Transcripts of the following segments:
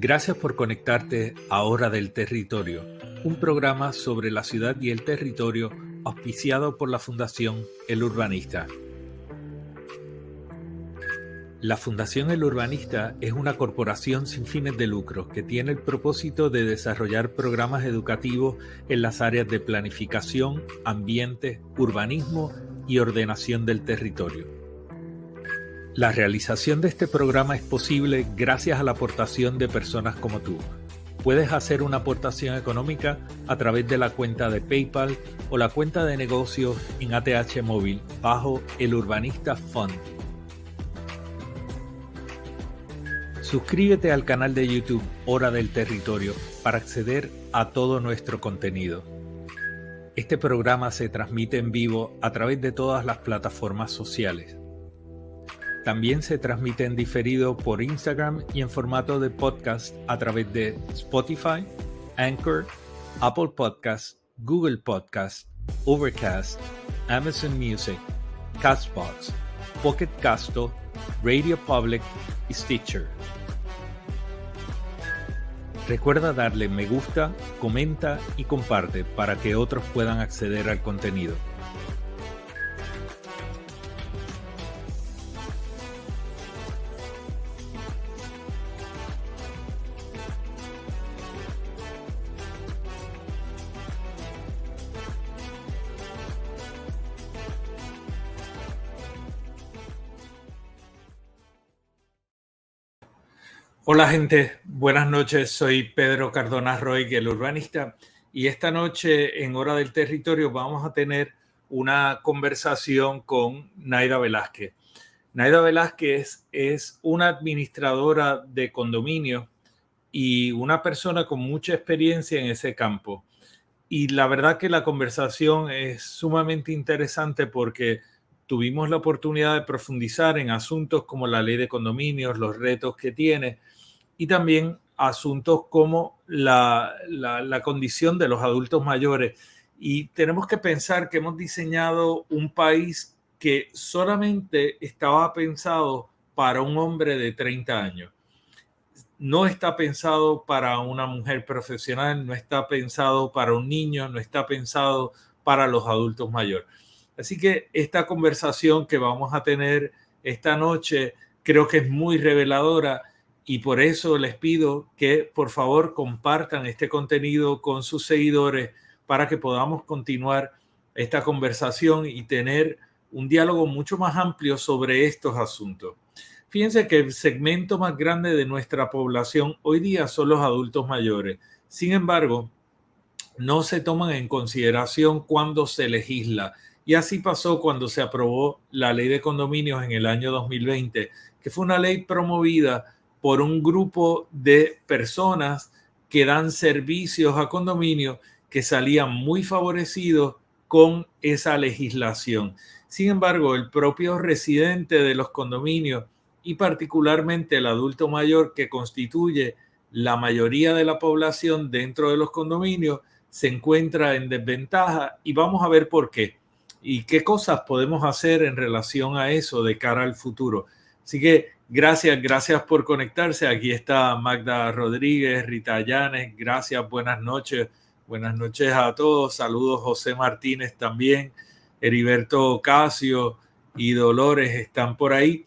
Gracias por conectarte a Hora del Territorio, un programa sobre la ciudad y el territorio auspiciado por la Fundación El Urbanista. La Fundación El Urbanista es una corporación sin fines de lucro que tiene el propósito de desarrollar programas educativos en las áreas de planificación, ambiente, urbanismo y ordenación del territorio. La realización de este programa es posible gracias a la aportación de personas como tú. Puedes hacer una aportación económica a través de la cuenta de PayPal o la cuenta de negocios en ATH Móvil bajo El Urbanista Fund. Suscríbete al canal de YouTube Hora del Territorio para acceder a todo nuestro contenido. Este programa se transmite en vivo a través de todas las plataformas sociales. También se transmite en diferido por Instagram y en formato de podcast a través de Spotify, Anchor, Apple Podcasts, Google Podcasts, Overcast, Amazon Music, Castbox, Pocket Casto, Radio Public y Stitcher. Recuerda darle me gusta, comenta y comparte para que otros puedan acceder al contenido. Hola gente, buenas noches, soy Pedro Cardona Roig, el urbanista, y esta noche en Hora del Territorio vamos a tener una conversación con Naida Velázquez. Naida Velázquez es una administradora de condominios y una persona con mucha experiencia en ese campo. Y la verdad que la conversación es sumamente interesante porque tuvimos la oportunidad de profundizar en asuntos como la ley de condominios, los retos que tiene, y también asuntos como la condición de los adultos mayores. Y tenemos que pensar que hemos diseñado un país que solamente estaba pensado para un hombre de 30 años. No está pensado para una mujer profesional, no está pensado para un niño, no está pensado para los adultos mayores. Así que esta conversación que vamos a tener esta noche creo que es muy reveladora. Y por eso les pido que por favor compartan este contenido con sus seguidores para que podamos continuar esta conversación y tener un diálogo mucho más amplio sobre estos asuntos. Fíjense que el segmento más grande de nuestra población hoy día son los adultos mayores. Sin embargo, no se toman en consideración cuando se legisla. Y así pasó cuando se aprobó la ley de condominios en el año 2020, que fue una ley promovida por un grupo de personas que dan servicios a condominios que salían muy favorecidos con esa legislación. Sin embargo, el propio residente de los condominios y particularmente el adulto mayor que constituye la mayoría de la población dentro de los condominios se encuentra en desventaja y vamos a ver por qué y qué cosas podemos hacer en relación a eso de cara al futuro. Así que gracias por conectarse. Aquí está Magda Rodríguez, Rita Llanes, gracias, buenas noches a todos. Saludos José Martínez también, Heriberto Ocasio y Dolores están por ahí.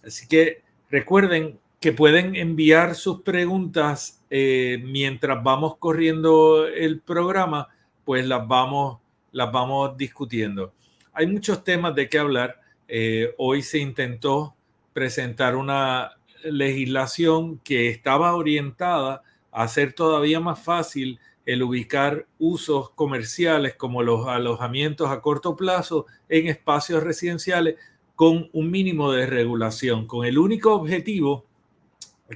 Así que recuerden que pueden enviar sus preguntas mientras vamos corriendo el programa, pues las vamos discutiendo. Hay muchos temas de qué hablar. Hoy se intentó presentar una legislación que estaba orientada a hacer todavía más fácil el ubicar usos comerciales como los alojamientos a corto plazo en espacios residenciales con un mínimo de regulación, con el único objetivo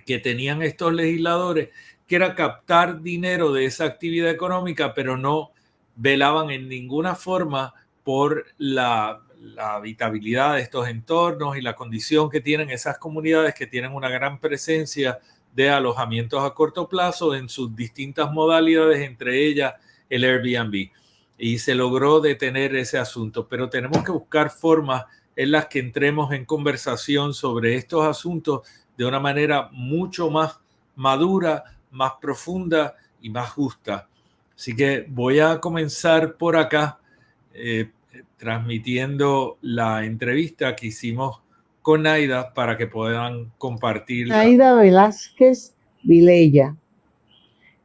que tenían estos legisladores, que era captar dinero de esa actividad económica, pero no velaban en ninguna forma por la habitabilidad de estos entornos y la condición que tienen esas comunidades que tienen una gran presencia de alojamientos a corto plazo en sus distintas modalidades, entre ellas el Airbnb. Y se logró detener ese asunto, pero tenemos que buscar formas en las que entremos en conversación sobre estos asuntos de una manera mucho más madura, más profunda y más justa. Así que voy a comenzar por acá, transmitiendo la entrevista que hicimos con Naida para que puedan compartirla. Naida Velázquez Vilella.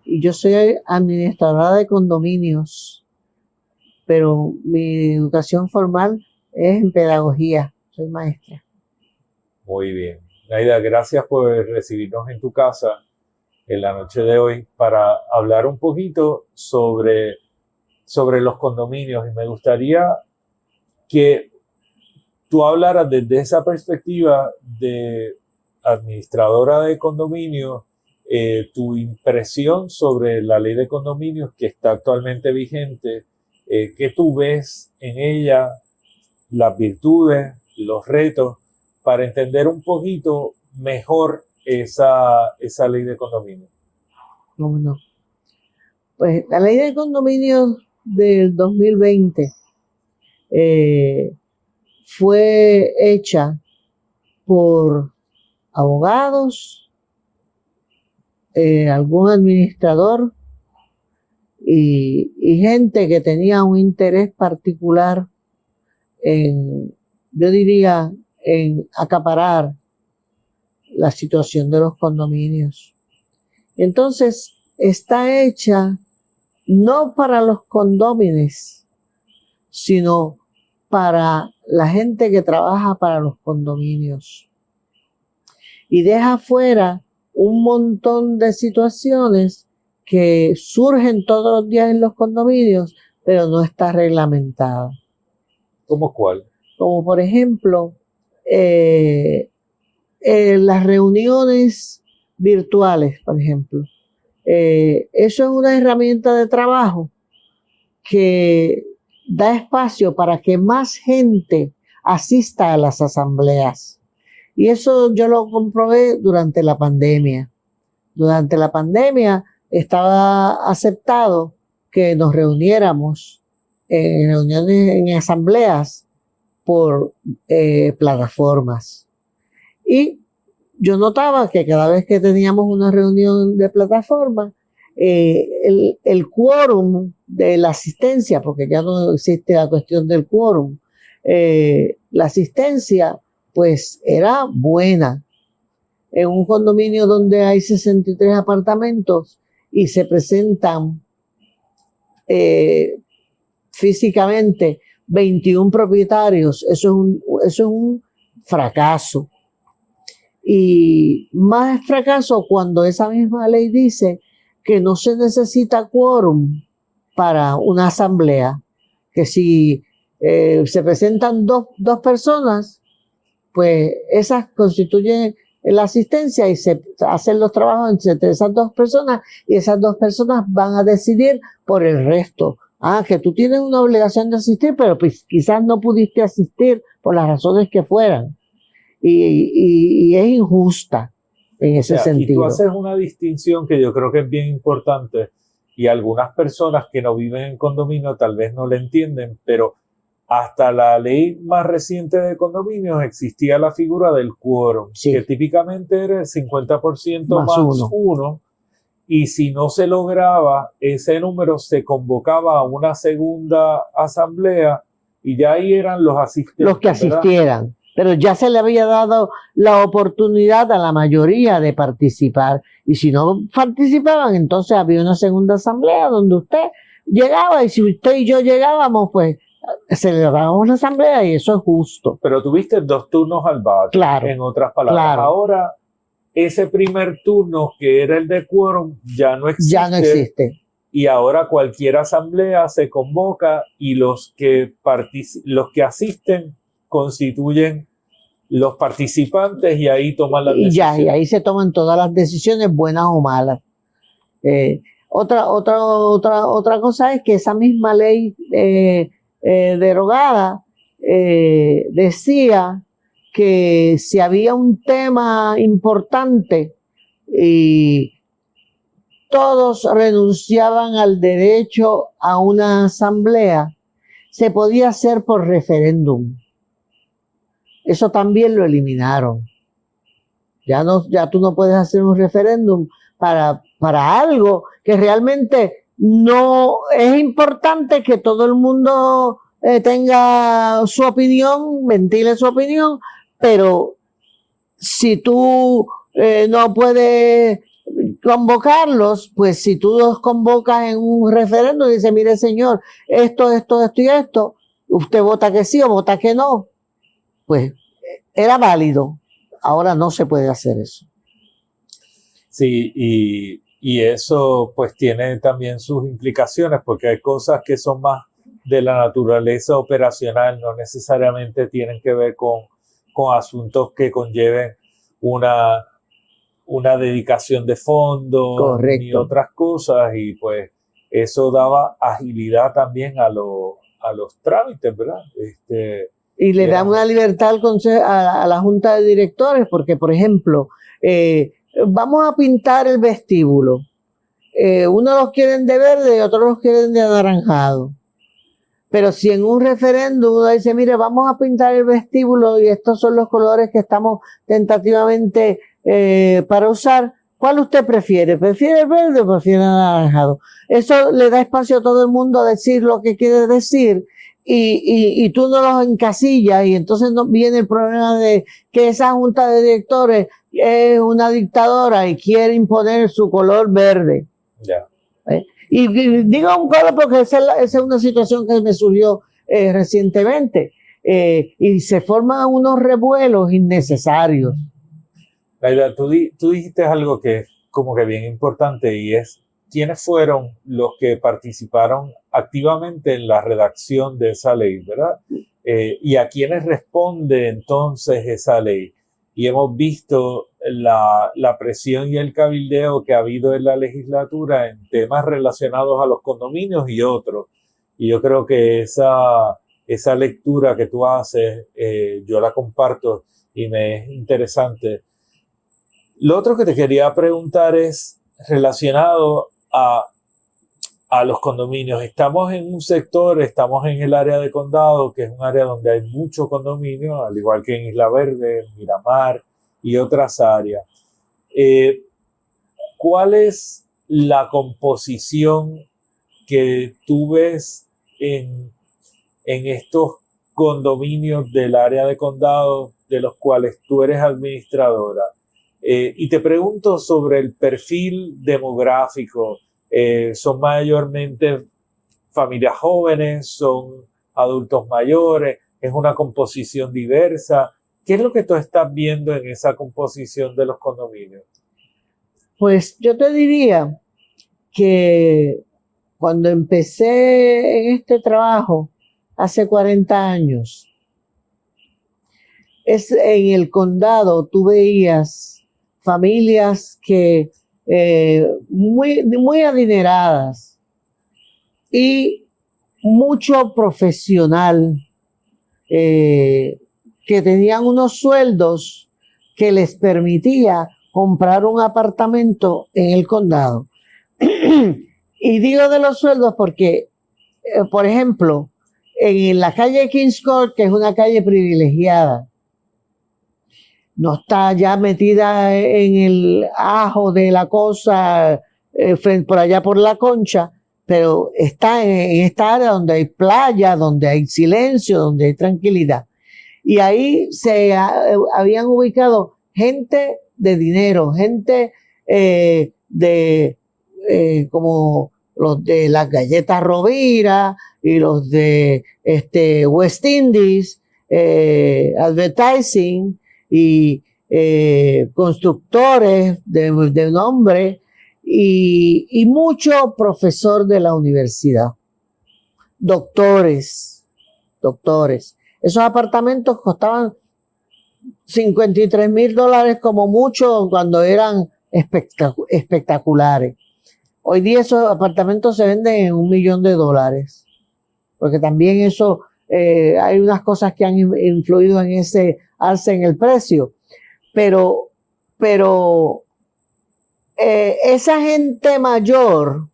Y yo soy administradora de condominios, pero mi educación formal es en pedagogía. Soy maestra. Muy bien. Naida, gracias por recibirnos en tu casa en la noche de hoy para hablar un poquito sobre los condominios. Y me gustaría que tú hablaras desde esa perspectiva de administradora de condominios, tu impresión sobre la ley de condominios que está actualmente vigente, qué tú ves en ella, las virtudes, los retos, para entender un poquito mejor esa ley de condominios. ¿Cómo no? Pues la ley de condominios del 2020 fue hecha por abogados, algún administrador y gente que tenía un interés particular en, yo diría, en acaparar la situación de los condominios. Entonces, está hecha no para los condóminos, sino para la gente que trabaja para los condominios. Y deja fuera un montón de situaciones que surgen todos los días en los condominios, pero no está reglamentada. ¿Cómo cuál? Como por ejemplo, las reuniones virtuales, por ejemplo. Eso es una herramienta de trabajo que da espacio para que más gente asista a las asambleas. Y eso yo lo comprobé durante la pandemia. Durante la pandemia estaba aceptado que nos reuniéramos en reuniones, en asambleas por plataformas. Y yo notaba que cada vez que teníamos una reunión de plataforma, el quórum de la asistencia, porque ya no existe la cuestión del quórum, la asistencia pues era buena. En un condominio donde hay 63 apartamentos y se presentan físicamente 21 propietarios, eso es un fracaso. Y más fracaso cuando esa misma ley dice que no se necesita quórum para una asamblea, que si se presentan dos personas, pues esas constituyen la asistencia y se hacen los trabajos entre esas dos personas y esas dos personas van a decidir por el resto. Que tú tienes una obligación de asistir, pero pues quizás no pudiste asistir por las razones que fueran. Y es injusta en ese sentido. Y tú haces una distinción que yo creo que es bien importante y algunas personas que no viven en condominio tal vez no la entienden, pero hasta la ley más reciente de condominios existía la figura del quórum, sí, que típicamente era el 50% más uno, y si no se lograba ese número se convocaba a una segunda asamblea y ya ahí eran los asistentes. Los que asistieran. ¿Verdad? Pero ya se le había dado la oportunidad a la mayoría de participar. Y si no participaban, entonces había una segunda asamblea donde usted llegaba y si usted y yo llegábamos, pues celebrábamos la asamblea y eso es justo. Pero tuviste 2 turnos al bate, claro, en otras palabras. Claro. Ahora, ese primer turno que era el de quórum ya no existe. Ya no existe. Y ahora cualquier asamblea se convoca y los que asisten constituyen los participantes y ahí toman las decisiones. Y ahí se toman todas las decisiones, buenas o malas. Otra cosa es que esa misma ley derogada decía que si había un tema importante y todos renunciaban al derecho a una asamblea, se podía hacer por referéndum. Eso también lo eliminaron. Ya tú no puedes hacer un referéndum para algo que realmente no es importante que todo el mundo tenga su opinión, ventile su opinión, pero si tú no puedes convocarlos, pues si tú los convocas en un referéndum y dices, mire señor, esto y esto, usted vota que sí o vota que no, pues era válido. Ahora no se puede hacer eso. Sí, y eso pues tiene también sus implicaciones, porque hay cosas que son más de la naturaleza operacional, no necesariamente tienen que ver con asuntos que conlleven una dedicación de fondos ni otras cosas, y pues eso daba agilidad también a los trámites, ¿verdad? Y le da una libertad al consejo, a la junta de directores, porque por ejemplo, vamos a pintar el vestíbulo. Unos los quieren de verde y otros los quieren de anaranjado. Pero si en un referéndum uno dice, mire, vamos a pintar el vestíbulo y estos son los colores que estamos tentativamente para usar, ¿cuál usted prefiere? ¿Prefiere el verde o prefiere el anaranjado? Eso le da espacio a todo el mundo a decir lo que quiere decir y tú no los encasillas, y entonces no viene el problema de que esa junta de directores es una dictadora y quiere imponer su color verde. Ya. Y digo un color porque esa es una situación que me surgió recientemente, y se forman unos revuelos innecesarios. Laida, tú dijiste algo que es como que bien importante, y es quiénes fueron los que participaron activamente en la redacción de esa ley, ¿verdad? Y a quiénes responde entonces esa ley. Y hemos visto la presión y el cabildeo que ha habido en la legislatura en temas relacionados a los condominios y otros. Y yo creo que esa lectura que tú haces, yo la comparto y me es interesante. Lo otro que te quería preguntar es relacionado a los condominios. Estamos en un sector, estamos en el área de Condado, que es un área donde hay mucho condominio, al igual que en Isla Verde, Miramar y otras áreas. ¿Cuál es la composición que tú ves en estos condominios del área de Condado, de los cuales tú eres administradora? Y te pregunto sobre el perfil demográfico. ¿Son mayormente familias jóvenes? ¿Son adultos mayores? ¿Es una composición diversa? ¿Qué es lo que tú estás viendo en esa composición de los condominios? Pues yo te diría que cuando empecé en este trabajo hace 40 años, en el condado tú veías familias que muy adineradas y mucho profesional, que tenían unos sueldos que les permitía comprar un apartamento en el condado. Y digo de los sueldos porque, por ejemplo, en la calle Kings Court, que es una calle privilegiada, no está ya metida en el ajo de la cosa, por allá por la Concha, pero está en esta área donde hay playa, donde hay silencio, donde hay tranquilidad. Y ahí habían ubicado gente de dinero, gente como los de las galletas Rovira y los de West Indies, Advertising, y constructores de nombre y mucho profesor de la universidad, doctores. Esos apartamentos costaban $53,000 como mucho cuando eran espectaculares. Hoy día esos apartamentos se venden en $1 millón, porque también eso, hay unas cosas que han influido en ese alza en el precio, pero esa gente mayor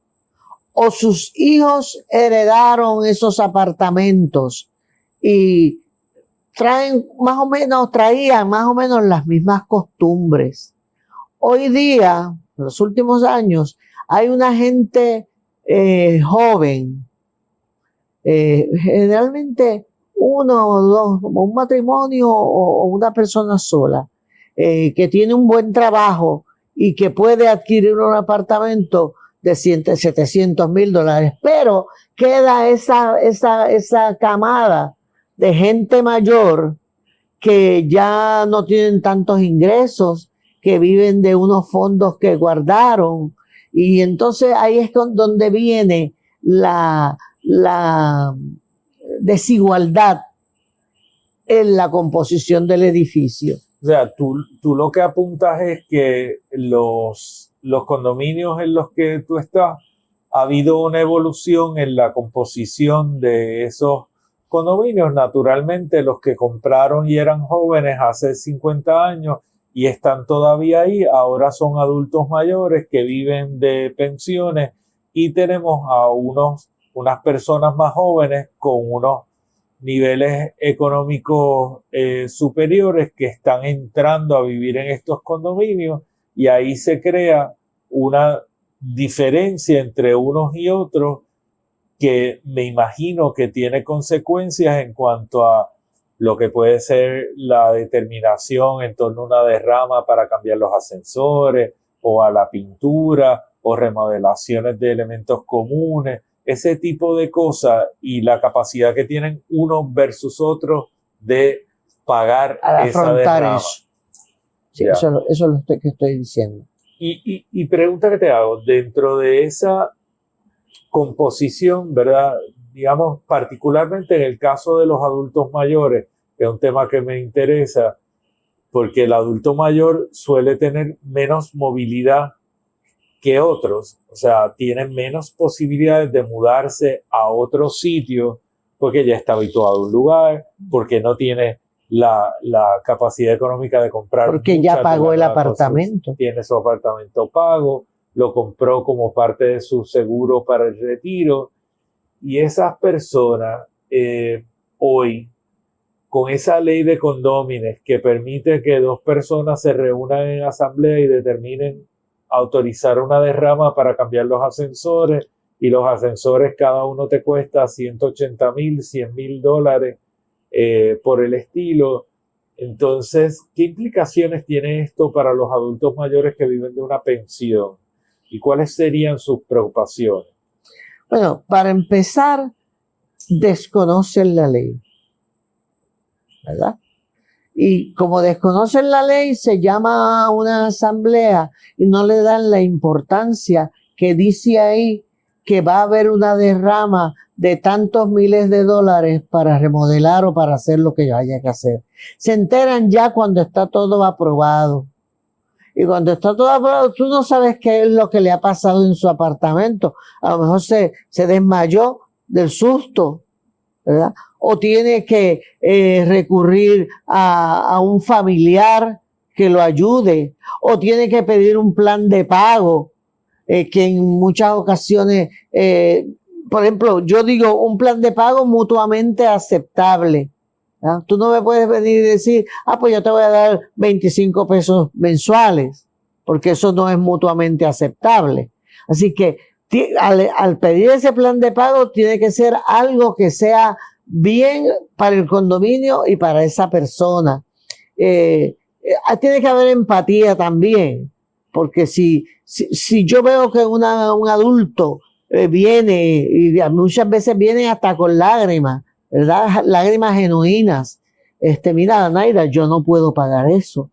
o sus hijos heredaron esos apartamentos y traían más o menos las mismas costumbres. Hoy día, en los últimos años, hay una gente joven, generalmente uno o dos, un matrimonio o una persona sola, que tiene un buen trabajo y que puede adquirir un apartamento de $700,000, pero queda esa camada de gente mayor que ya no tienen tantos ingresos, que viven de unos fondos que guardaron, y entonces ahí es donde viene la desigualdad en la composición del edificio. O sea, tú lo que apuntas es que los condominios en los que tú estás, ha habido una evolución en la composición de esos condominios. Naturalmente, los que compraron y eran jóvenes hace 50 años y están todavía ahí, ahora son adultos mayores que viven de pensiones, y tenemos a unas personas más jóvenes con unos niveles económicos superiores que están entrando a vivir en estos condominios, y ahí se crea una diferencia entre unos y otros que me imagino que tiene consecuencias en cuanto a lo que puede ser la determinación en torno a una derrama para cambiar los ascensores o a la pintura o remodelaciones de elementos comunes, ese tipo de cosas, y la capacidad que tienen unos versus otros de pagar esa derrama. Eso. Sí, eso es lo que estoy diciendo. Y pregunta que te hago, dentro de esa composición, ¿verdad? Digamos, particularmente en el caso de los adultos mayores, que es un tema que me interesa, porque el adulto mayor suele tener menos movilidad que otros, o sea, tienen menos posibilidades de mudarse a otro sitio porque ya está habituado a un lugar, porque no tiene la capacidad económica de comprar. Porque ya pagó el apartamento. Tiene su apartamento pago, lo compró como parte de su seguro para el retiro, y esas personas hoy, con esa ley de condóminos que permite que dos personas se reúnan en asamblea y determinen autorizar una derrama para cambiar los ascensores, y los ascensores cada uno te cuesta $180,000, $100,000 por el estilo. Entonces, ¿qué implicaciones tiene esto para los adultos mayores que viven de una pensión? ¿Y cuáles serían sus preocupaciones? Bueno, para empezar, desconocen la ley, ¿verdad? Y como desconocen la ley, se llama a una asamblea y no le dan la importancia que dice ahí que va a haber una derrama de tantos miles de dólares para remodelar o para hacer lo que haya que hacer. Se enteran ya cuando está todo aprobado. Y cuando está todo aprobado, tú no sabes qué es lo que le ha pasado en su apartamento. A lo mejor se desmayó del susto, ¿verdad? O tiene que recurrir a un familiar que lo ayude, o tiene que pedir un plan de pago, que en muchas ocasiones, por ejemplo, yo digo un plan de pago mutuamente aceptable. ¿Ah? Tú no me puedes venir y decir, pues yo te voy a dar 25 pesos mensuales, porque eso no es mutuamente aceptable. Así que al pedir ese plan de pago tiene que ser algo que sea bien para el condominio y para esa persona. Tiene que haber empatía también, porque si yo veo que un adulto viene, y muchas veces viene hasta con lágrimas, ¿verdad? Lágrimas genuinas. Mira, Naira, yo no puedo pagar eso.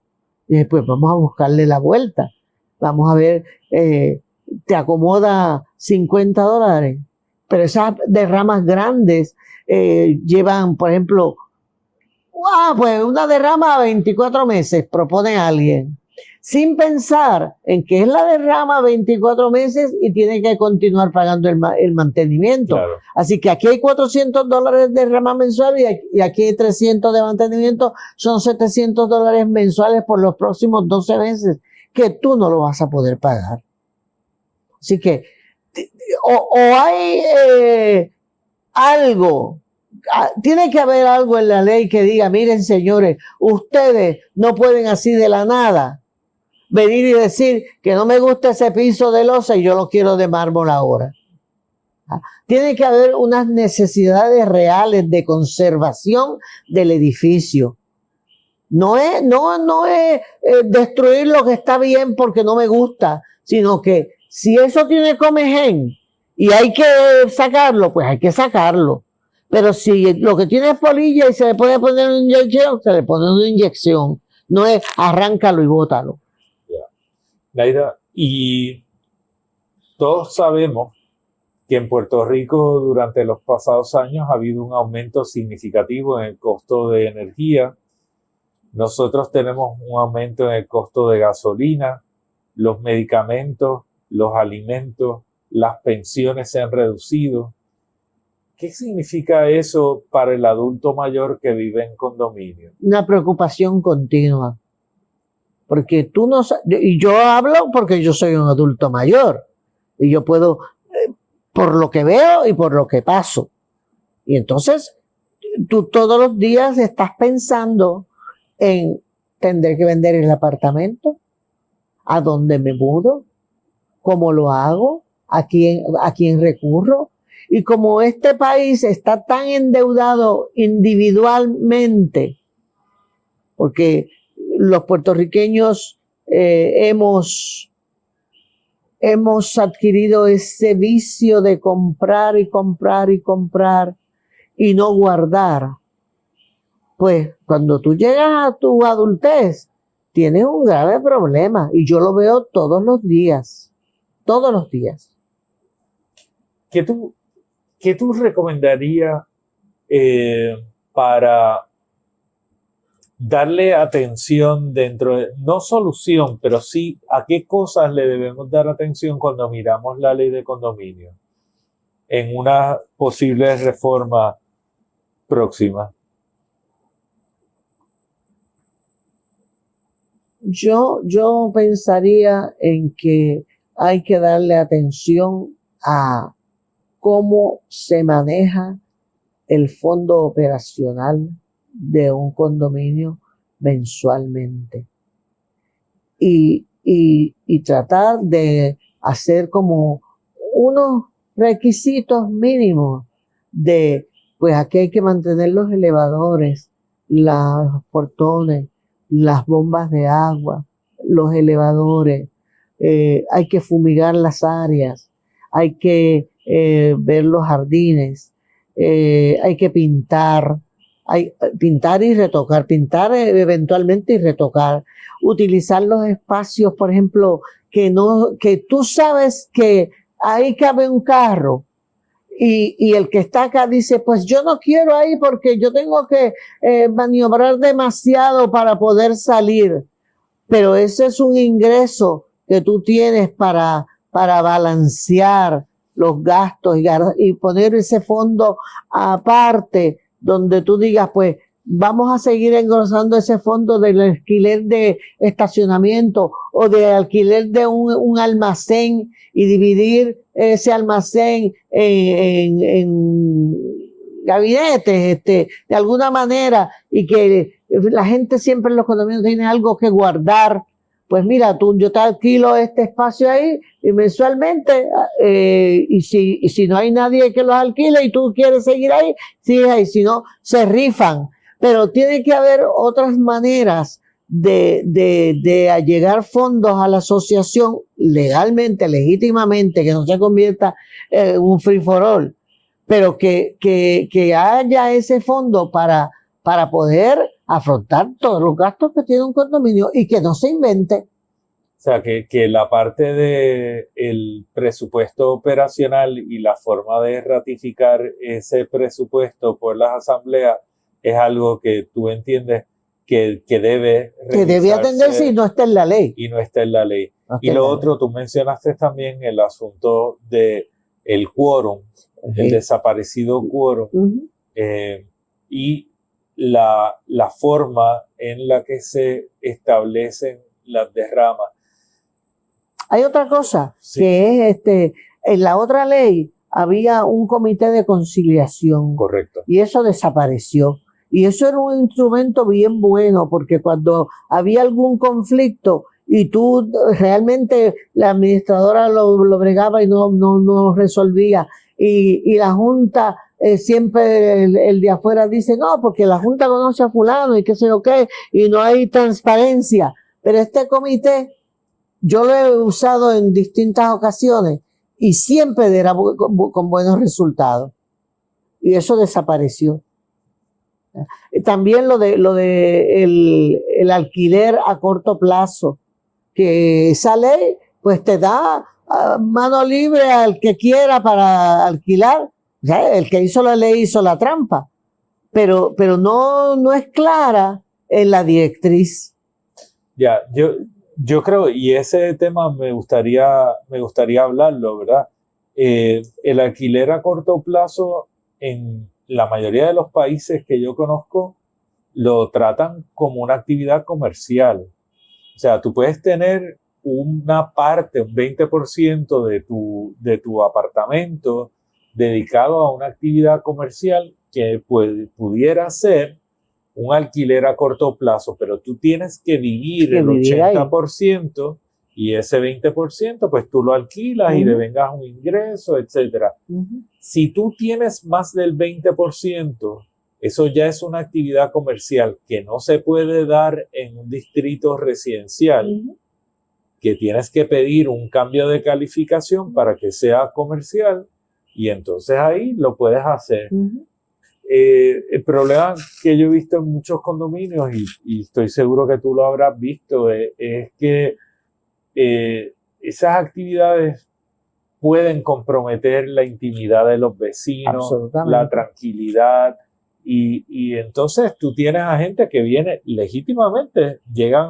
Pues vamos a buscarle la vuelta. Vamos a ver, te acomoda $50. Pero esas derramas grandes llevan, por ejemplo, pues una derrama a 24 meses, propone alguien, sin pensar en que es la derrama a 24 meses y tiene que continuar pagando el mantenimiento. Claro. Así que aquí hay $400 de derrama mensual y aquí hay 300 de mantenimiento, son $700 mensuales por los próximos 12 meses que tú no lo vas a poder pagar. Así que o hay algo tiene que haber algo en la ley que diga, miren señores, ustedes no pueden así de la nada venir y decir que no me gusta ese piso de losa y yo lo quiero de mármol ahora. Tiene que haber unas necesidades reales de conservación del edificio. No es destruir lo que está bien porque no me gusta, sino que si eso tiene comején y hay que sacarlo, pues hay que sacarlo. Pero si lo que tiene es polilla y se le puede poner una inyección, se le pone una inyección. No es arráncalo y bótalo. Naida, y todos sabemos que en Puerto Rico durante los pasados años ha habido un aumento significativo en el costo de energía. Nosotros tenemos un aumento en el costo de gasolina, los medicamentos, los alimentos, las pensiones se han reducido. ¿Qué significa eso para el adulto mayor que vive en condominio? Una preocupación continua. Porque tú no sabes, y yo hablo porque yo soy un adulto mayor, y yo puedo, por lo que veo y por lo que paso. Y entonces, tú todos los días estás pensando en tendré que vender el apartamento, a dónde me mudo, cómo lo hago, a quién recurro. Y como este país está tan endeudado individualmente, porque los puertorriqueños hemos adquirido ese vicio de comprar y comprar y comprar y no guardar. Pues cuando tú llegas a tu adultez, tienes un grave problema y yo lo veo todos los días. Todos los días. ¿Qué tú recomendarías para darle atención dentro de, no solución, pero sí a qué cosas le debemos dar atención cuando miramos la ley de condominio en una posible reforma próxima? Yo pensaría en que hay que darle atención a cómo se maneja el fondo operacional de un condominio mensualmente y tratar de hacer como unos requisitos mínimos de, pues aquí hay que mantener los elevadores, los portones, las bombas de agua, los elevadores, hay que fumigar las áreas, hay que ver los jardines, hay que pintar y retocar, pintar eventualmente y retocar, utilizar los espacios, por ejemplo, que tú sabes que ahí cabe un carro y el que está acá dice, pues yo no quiero ahí porque yo tengo que maniobrar demasiado para poder salir, pero ese es un ingreso que tú tienes para balancear los gastos y poner ese fondo aparte donde tú digas, pues vamos a seguir engrosando ese fondo del alquiler de estacionamiento o de alquiler de un almacén y dividir ese almacén en gabinetes, de alguna manera, y que la gente siempre en los condominios tiene algo que guardar. Pues mira, yo te alquilo este espacio ahí y mensualmente, y si no hay nadie que los alquile y tú quieres seguir ahí, sigues ahí, si no, se rifan. Pero tiene que haber otras maneras de allegar fondos a la asociación legalmente, legítimamente, que no se convierta en un free for all, pero que haya ese fondo para poder afrontar todos los gastos que tiene un condominio y que no se invente. O sea, que la parte del presupuesto operacional y la forma de ratificar ese presupuesto por las asambleas es algo que tú entiendes que debe atenderse y no está en la ley. Y no está en la ley. Y lo otro, tú mencionaste también el asunto de el quórum, el desaparecido quórum, y la forma en la que se establecen las derramas. Hay otra cosa, sí, que es en la otra ley había un comité de conciliación. Correcto. Y eso desapareció. Y eso era un instrumento bien bueno, porque cuando había algún conflicto y tú realmente la administradora lo bregaba y no resolvía, y la Junta siempre el de afuera dice, no, porque la Junta conoce a fulano y qué sé yo qué, y no hay transparencia. Pero este comité, yo lo he usado en distintas ocasiones y siempre era con buenos resultados. Y eso desapareció. También lo de el alquiler a corto plazo, que esa ley pues te da mano libre al que quiera para alquilar. O sea, el que hizo la ley hizo la trampa, pero no es clara en la directriz. Ya, yo creo, y ese tema me gustaría hablarlo, ¿verdad? El alquiler a corto plazo en la mayoría de los países que yo conozco lo tratan como una actividad comercial. O sea, tú puedes tener una parte, un 20% de tu apartamento dedicado a una actividad comercial que pudiera ser un alquiler a corto plazo, pero tú tienes que vivir el 80% y ese 20% pues tú lo alquilas y devengas un ingreso, etcétera. Si tú tienes más del 20%, eso ya es una actividad comercial que no se puede dar en un distrito residencial, que tienes que pedir un cambio de calificación para que sea comercial y entonces ahí lo puedes hacer. El problema que yo he visto en muchos condominios, y estoy seguro que tú lo habrás visto, es que esas actividades pueden comprometer la intimidad de los vecinos, la tranquilidad, y entonces tú tienes a gente que viene legítimamente, llegan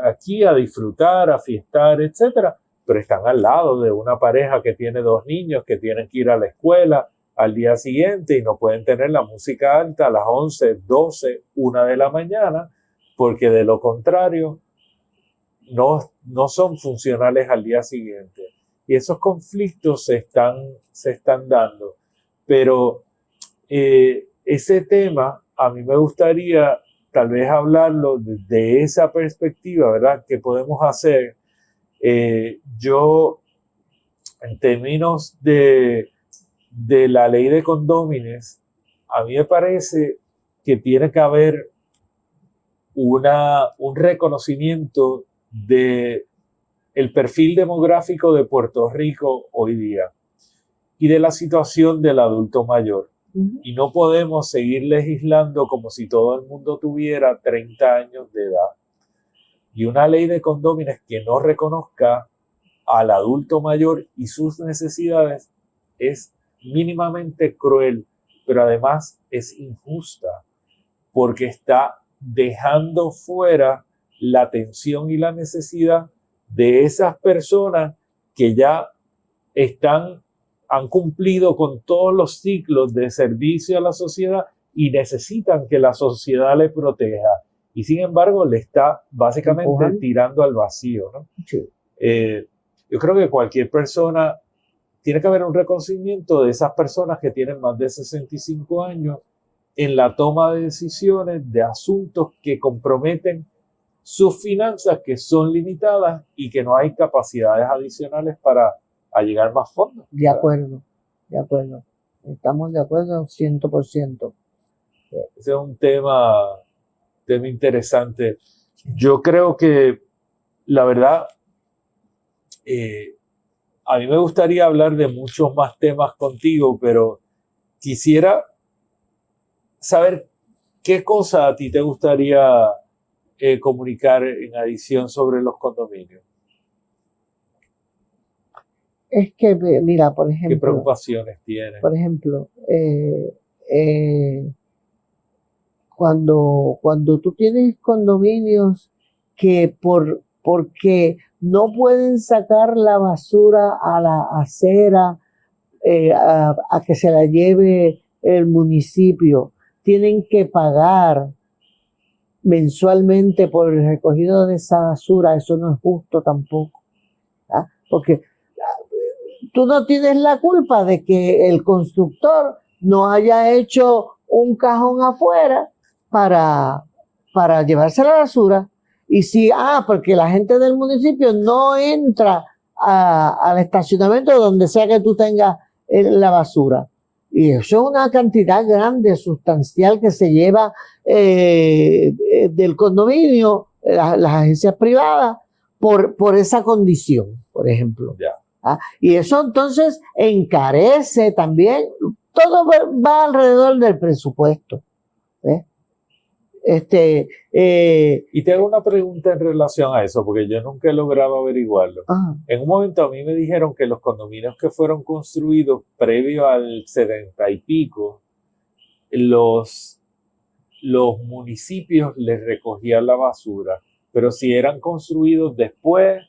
aquí a disfrutar, a fiestar, etcétera, pero están al lado de una pareja que tiene 2 niños que tienen que ir a la escuela al día siguiente y no pueden tener la música alta a las 11, 12, 1 de la mañana, porque de lo contrario no son funcionales al día siguiente. Y esos conflictos se están dando. Pero ese tema a mí me gustaría tal vez hablarlo desde esa perspectiva, ¿verdad? ¿Qué podemos hacer? Yo, en términos de la ley de condóminos, a mí me parece que tiene que haber un reconocimiento de el perfil demográfico de Puerto Rico hoy día y de la situación del adulto mayor. Y no podemos seguir legislando como si todo el mundo tuviera 30 años de edad. Y una ley de condóminos que no reconozca al adulto mayor y sus necesidades es mínimamente cruel, pero además es injusta, porque está dejando fuera la atención y la necesidad de esas personas que ya han cumplido con todos los ciclos de servicio a la sociedad y necesitan que la sociedad le proteja. Y sin embargo, le está básicamente tirando al vacío, ¿no? Sí. Yo creo que cualquier persona, tiene que haber un reconocimiento de esas personas que tienen más de 65 años en la toma de decisiones de asuntos que comprometen sus finanzas, que son limitadas y que no hay capacidades adicionales para allegar más fondos. De acuerdo. Estamos de acuerdo 100%. Ese es un tema interesante. Yo creo que, la verdad, a mí me gustaría hablar de muchos más temas contigo, pero quisiera saber qué cosa a ti te gustaría comunicar en adición sobre los condominios. Es que, mira, por ejemplo... ¿Qué preocupaciones tienes? Por ejemplo, cuando tú tienes condominios que porque no pueden sacar la basura a la acera a que se la lleve el municipio, tienen que pagar mensualmente por el recogido de esa basura, eso no es justo tampoco, ¿ah? Porque tú no tienes la culpa de que el constructor no haya hecho un cajón afuera para llevarse la basura. Y si, porque la gente del municipio no entra al estacionamiento donde sea que tú tengas la basura. Y eso es una cantidad grande, sustancial, que se lleva del condominio, las agencias privadas, por esa condición, por ejemplo. Y eso entonces encarece también, todo va alrededor del presupuesto. Y te hago una pregunta en relación a eso, porque yo nunca he logrado averiguarlo. En un momento a mí me dijeron que los condominios que fueron construidos previo al 70 y pico, los municipios les recogían la basura, pero si eran construidos después...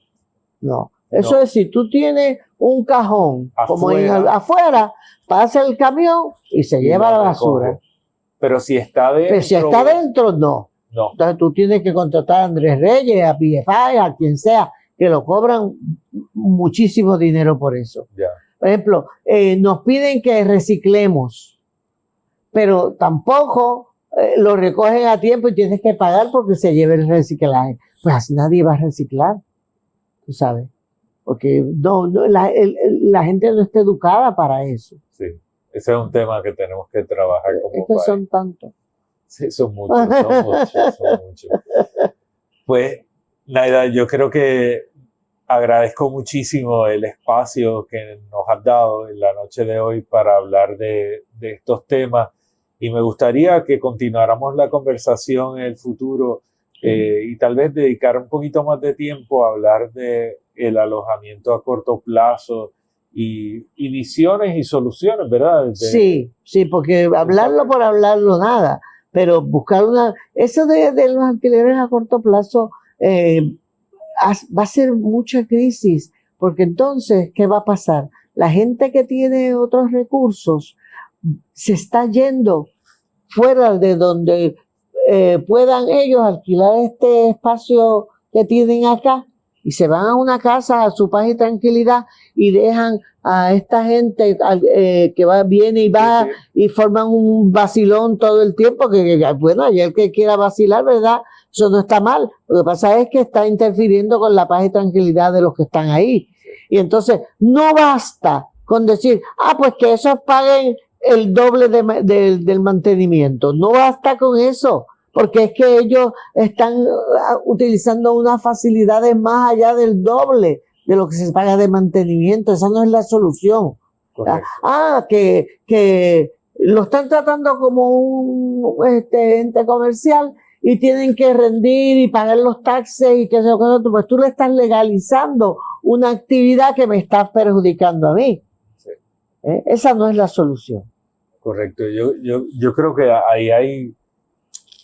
No, eso es si tú tienes un cajón afuera, pasa el camión y se lleva la basura. Pero si está dentro... Pero si está dentro, no. Entonces tú tienes que contratar a Andrés Reyes, a PFI, a quien sea, que lo cobran muchísimo dinero por eso. Por ejemplo, nos piden que reciclemos, pero tampoco lo recogen a tiempo y tienes que pagar porque se lleve el reciclaje. Pues así nadie va a reciclar, tú sabes. Porque la gente no está educada para eso. Sí. Ese es un tema que tenemos que trabajar como país. Estos son tantos. Sí, son muchos. Pues, Naida, yo creo que agradezco muchísimo el espacio que nos has dado en la noche de hoy para hablar de estos temas, y me gustaría que continuáramos la conversación en el futuro y tal vez dedicar un poquito más de tiempo a hablar de el alojamiento a corto plazo y visiones y soluciones, ¿verdad? Sí, porque hablarlo por hablarlo nada, pero buscar eso de los alquileres a corto plazo va a ser mucha crisis, porque entonces, ¿qué va a pasar? La gente que tiene otros recursos se está yendo fuera de donde puedan ellos alquilar este espacio que tienen acá, y se van a una casa a su paz y tranquilidad y dejan a esta gente que viene y va y forman un vacilón todo el tiempo, que bueno, y el que quiera vacilar, ¿verdad? Eso no está mal. Lo que pasa es que está interfiriendo con la paz y tranquilidad de los que están ahí. Y entonces no basta con decir, pues que esos paguen el doble del mantenimiento. No basta con eso, porque es que ellos están utilizando unas facilidades más allá del doble de lo que se paga de mantenimiento. Esa no es la solución. Que lo están tratando como un ente comercial y tienen que rendir y pagar los taxes y qué sé yo, pues tú le estás legalizando una actividad que me está perjudicando a mí. Sí. Esa no es la solución. Correcto. Yo creo que ahí hay...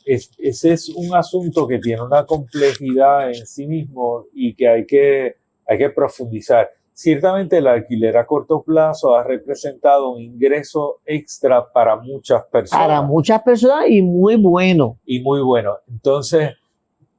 Ese es un asunto que tiene una complejidad en sí mismo y que hay que profundizar. Ciertamente el alquiler a corto plazo ha representado un ingreso extra para muchas personas. Para muchas personas y muy bueno. Y muy bueno. Entonces,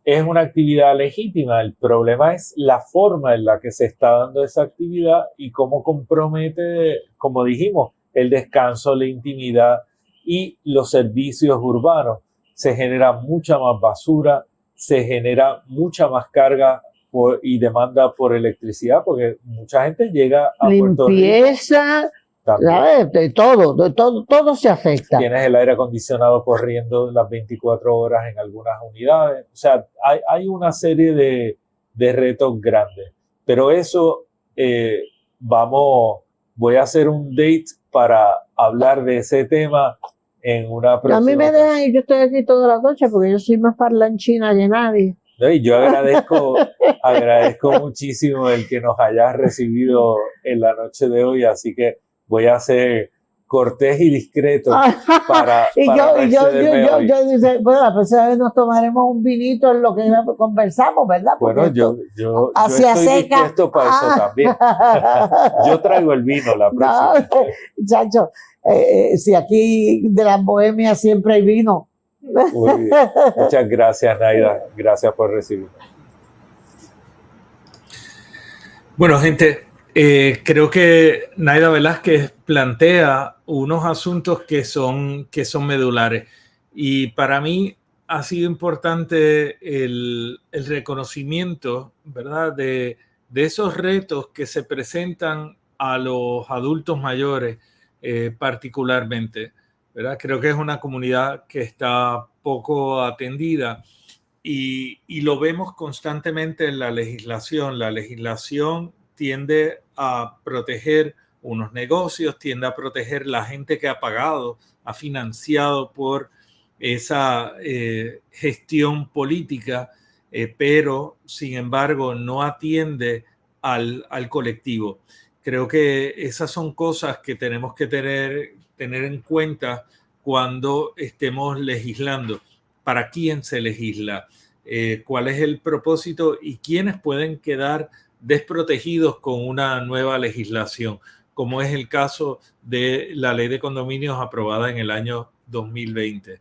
es una actividad legítima. El problema es la forma en la que se está dando esa actividad y cómo compromete, como dijimos, el descanso, la intimidad y los servicios urbanos. Se genera mucha más basura, se genera mucha más carga y demanda por electricidad, porque mucha gente llega a Puerto Rico. Limpieza, ¿sabes? De todo se afecta. Tienes el aire acondicionado corriendo las 24 horas en algunas unidades. O sea, hay una serie de retos grandes. Pero eso, voy a hacer un date para hablar de ese tema en una próxima. A mí me dejan y yo estoy aquí toda la noche porque yo soy más parlanchina que nadie. Y yo agradezco muchísimo el que nos hayas recibido en la noche de hoy, así que voy a ser cortés y discreto para yo dice, bueno, la próxima vez nos tomaremos un vinito en lo que conversamos, ¿verdad? Porque bueno, yo estoy dispuesto para eso también. Yo traigo el vino la próxima. Chacho, si aquí de las bohemias siempre hay vino. Muy bien. Muchas gracias, Naida. Gracias por recibirme. Bueno, gente, Creo que Naida Velázquez plantea unos asuntos que son medulares. Y para mí ha sido importante el reconocimiento, ¿verdad?, de esos retos que se presentan a los adultos mayores, particularmente, ¿verdad? Creo que es una comunidad que está poco atendida y lo vemos constantemente en la legislación. La legislación tiende a proteger unos negocios, tiende a proteger la gente que ha pagado, ha financiado por esa gestión política, pero sin embargo no atiende al colectivo. Creo que esas son cosas que tenemos que tener en cuenta cuando estemos legislando. ¿Para quién se legisla? ¿Cuál es el propósito? ¿Y quiénes pueden quedar desprotegidos con una nueva legislación? Como es el caso de la ley de condominios aprobada en el año 2020.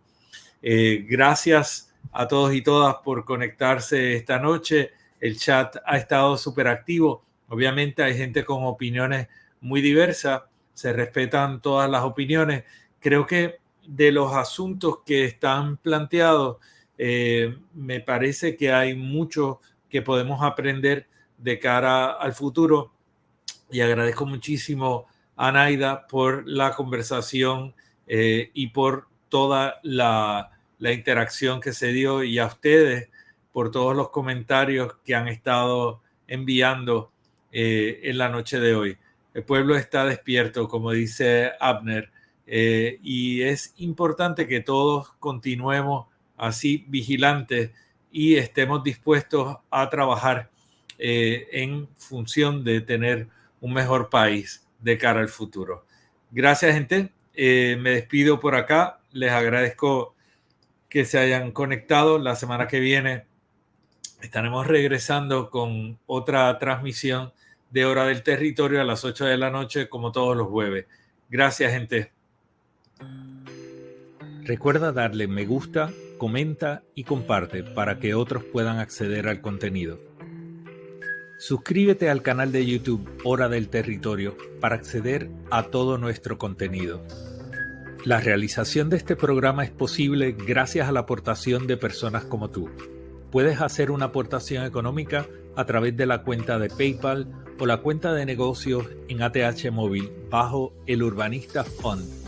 Gracias a todos y todas por conectarse esta noche. El chat ha estado súper activo. Obviamente hay gente con opiniones muy diversas. Se respetan todas las opiniones. Creo que de los asuntos que están planteados, me parece que hay mucho que podemos aprender de cara al futuro. Y agradezco muchísimo a Naida por la conversación y por toda la interacción que se dio, y a ustedes por todos los comentarios que han estado enviando en la noche de hoy. El pueblo está despierto, como dice Abner, y es importante que todos continuemos así vigilantes y estemos dispuestos a trabajar en función de tener un mejor país de cara al futuro. Gracias, gente. Me despido por acá. Les agradezco que se hayan conectado. La semana que viene estaremos regresando con otra transmisión de Hora del Territorio a las 8 de la noche, como todos los jueves. Gracias, gente. Recuerda darle me gusta, comenta y comparte para que otros puedan acceder al contenido. Suscríbete al canal de YouTube Hora del Territorio para acceder a todo nuestro contenido. La realización de este programa es posible gracias a la aportación de personas como tú. Puedes hacer una aportación económica a través de la cuenta de PayPal o la cuenta de negocios en ATH Móvil bajo El Urbanista Fund.